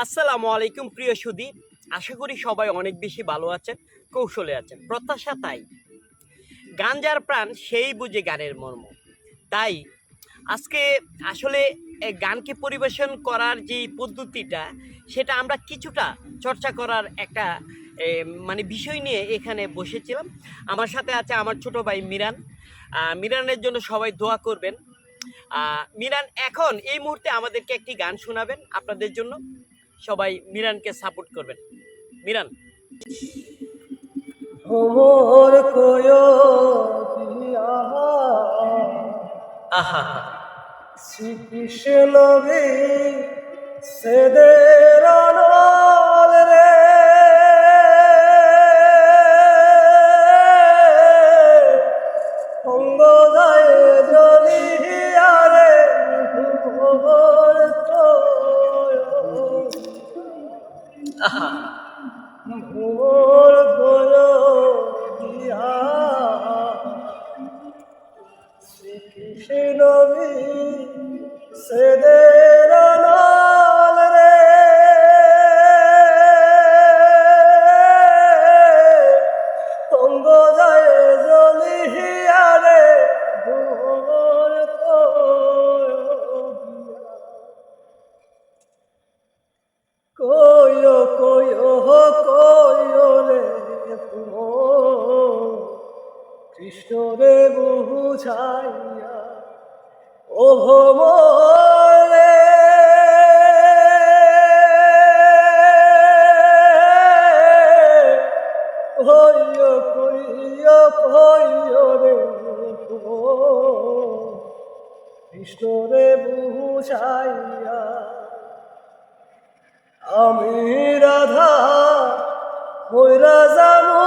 আসসালামু আলাইকুম প্রিয় সুধী, আশা করি সবাই অনেক বেশি ভালো আছেন, কৌশলে আছেন। প্রত্যাশা তাই, গান যার প্রাণ সেই বুঝে গানের মর্ম। তাই আজকে আসলে গানকে পরিবেশন করার যে পদ্ধতিটা, সেটা আমরা কিছুটা চর্চা করার একটা বিষয় নিয়ে এখানে বসেছিলাম। আমার সাথে আছে আমার ছোট ভাই মিরান। মিরানের জন্য সবাই দোয়া করবেন। মিরান এখন এই মুহূর্তে আমাদেরকে একটি গান শোনাবেন আপনাদের জন্য। সবাই মিরানকে সাপোর্ট করবেন। মিরান। ভোর কোয়ো দিয়া আহা, শ্রীকৃষ্ণ বি সেদের অনল রে অঙ্গ যায় জ্বলিয়া রে ভোর কোয়ো আহা, ভোর কোয়ো দিয়া শ্রীকৃষ্ণ বি সেদের অনল রে অঙ্গ যায় জ্বলিয়া রে ভোর কোয়ো কোয়ো কোয়ো রে কৃষ্ণ রে বুঝাইয়া ও ভোমরে কইও কইও কইও রে কৃষ্ণ রে বুঝাইয়া আমি রাধা ময়রা জানো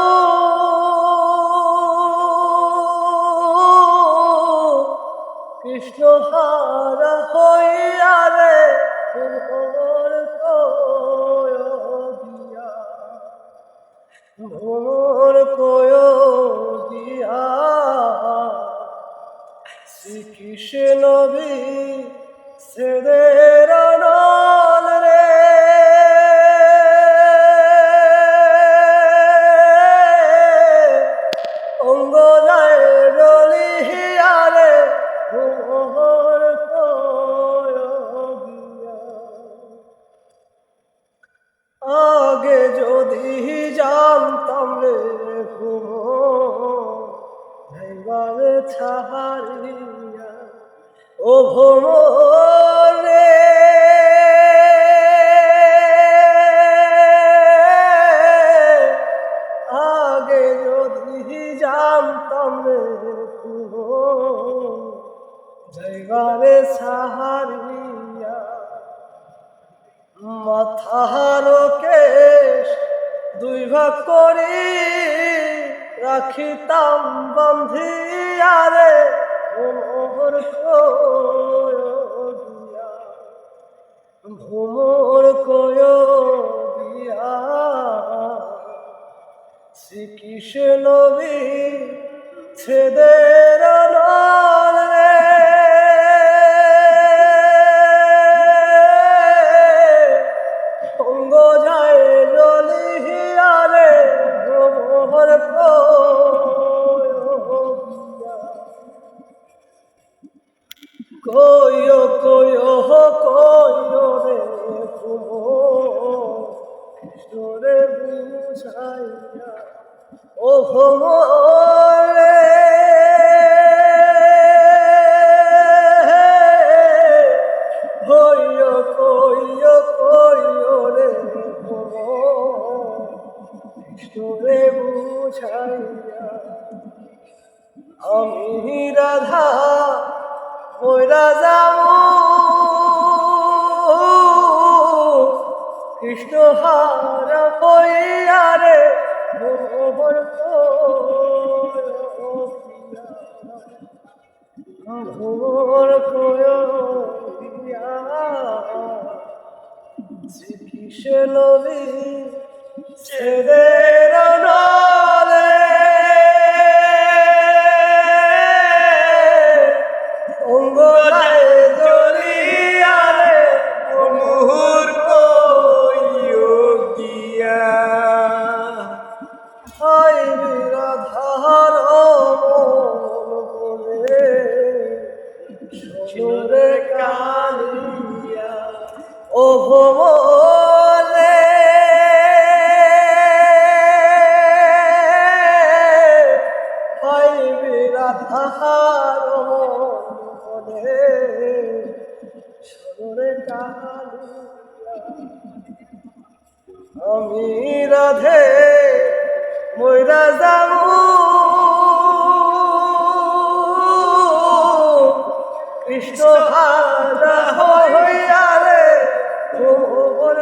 কৃষ্ণ হারা হইয়া রে ভোর কোয়ো দিয়া ভোর কোয়ো দিয়া শ্রীকৃষ্ণ বি সেদের অনল রে অঙ্গ যায় জ্বলিয়া রে ভোর কোয়ো দিয়া আগে যদি জানতাম রে ভোর ছাড়িয়া ও ভোর রে আগে যদি জানতাম রে যাইবারে সাহারিয়া মাথার কেশ দুই ভাগ করি রাখিতাম বন্ধিয়া রে ভোর কোয়ো দিয়া ভোর কোয়ো দিয়া শ্রীকৃষ্ণ বি ছেদের অনল রে অঙ্গ যায় জ্বলিয়া রে ভোর কোয়ো কোয়ো কোয়ো রে কৃষ্ণ রে বুঝাইয়া ও ভোরে কইও কইও কইও রে কৃষ্ণ রে বুঝাইয়া আমি রাধা ময়রা যাও কৃষ্ণ হারা হইয়া রে ভোর ভোর কোয়ো দিয়া শ্রীকৃষ্ণ বি সেদের অনল রে অঙ্গ যায় জ্বলিয়া রে মুহুর ভ্রমণে পাইবি রাধার মনে সরে কালিয়া আমি রাধে ময়রা যাবো কৃষ্ণ হারা হইয়ারে ভোর